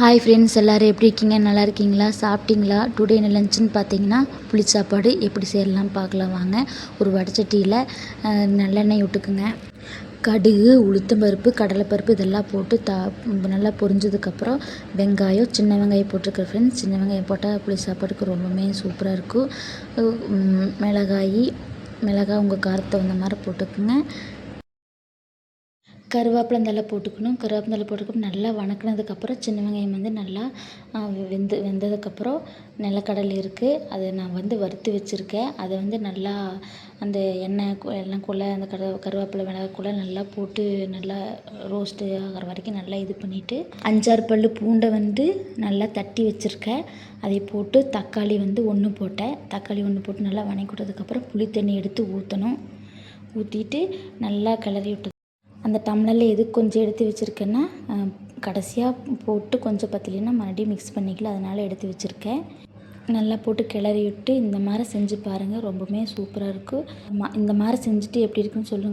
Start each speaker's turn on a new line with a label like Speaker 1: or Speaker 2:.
Speaker 1: Hi friends, எல்லோரும் எப்படி இருக்கீங்க? நல்லா இருக்கீங்களா? சாப்பிட்டீங்களா? டுடே என்ன லஞ்சுன்னு பார்த்தீங்கன்னா புளி சாப்பாடு எப்படி செய்யலாம் பார்க்கலாம் வாங்க. ஒரு வடைச்சட்டியில் நல்லெண்ணெய் விட்டுக்குங்க. கடுகு, உளுத்தம்பருப்பு, கடலைப்பருப்பு இதெல்லாம் போட்டு நல்லா பொரிஞ்சதுக்கப்புறம் வெங்காயம், சின்ன வெங்காயம் போட்டிருக்கேன் ஃப்ரெண்ட்ஸ். சின்ன வெங்காயம் போட்டால் புளி சாப்பாடுக்கு ரொம்பவுமே சூப்பராக இருக்கும். மிளகாய் உங்கள் காரத்தை வந்த மாதிரி போட்டுக்குங்க. கருவேப்பிலை போட்டுக்கணும். கருவேப்பிலை போட்டுக்கப்புறம் நல்லா வணக்கினதுக்கப்புறம் சின்ன வெங்காயம் நல்லா வெந்ததுக்கப்புறம் நிலக்கடலை இருக்குது, அதை நான் வறுத்து வச்சுருக்கேன். அதை நல்லா அந்த எண்ணெய் எண்ணெய்க்குள்ளே அந்த கருவேப்பிலை மிளகாய்க்குள்ளே நல்லா போட்டு நல்லா ரோஸ்ட்டு ஆகிற வரைக்கும் நல்லா இது பண்ணிவிட்டு 5-6 பல் பூண்டை நல்லா தட்டி வச்சுருக்கேன். அதை போட்டு தக்காளி 1 போட்டேன். தக்காளி 1 போட்டு நல்லா வணக்கி விட்டதுக்கப்புறம் புளி தண்ணி எடுத்து ஊற்றணும். ஊற்றிட்டு நல்லா கிளறி விட்டு அந்த டம்ளரில் எது கொஞ்சம் எடுத்து வச்சுருக்கேன்னா கடைசியாக போட்டு கொஞ்சம் பத்தலைன்னா மறுபடியும் மிக்ஸ் பண்ணிக்கலாம். அதனால் எடுத்து வச்சுருக்கேன். நல்லா போட்டு கிளறி விட்டு இந்த மாதிரி செஞ்சு பாருங்கள். ரொம்பவுமே சூப்பராக இருக்கும். இந்த மாதிரி செஞ்சுட்டு எப்படி இருக்குன்னு சொல்லுங்கள்.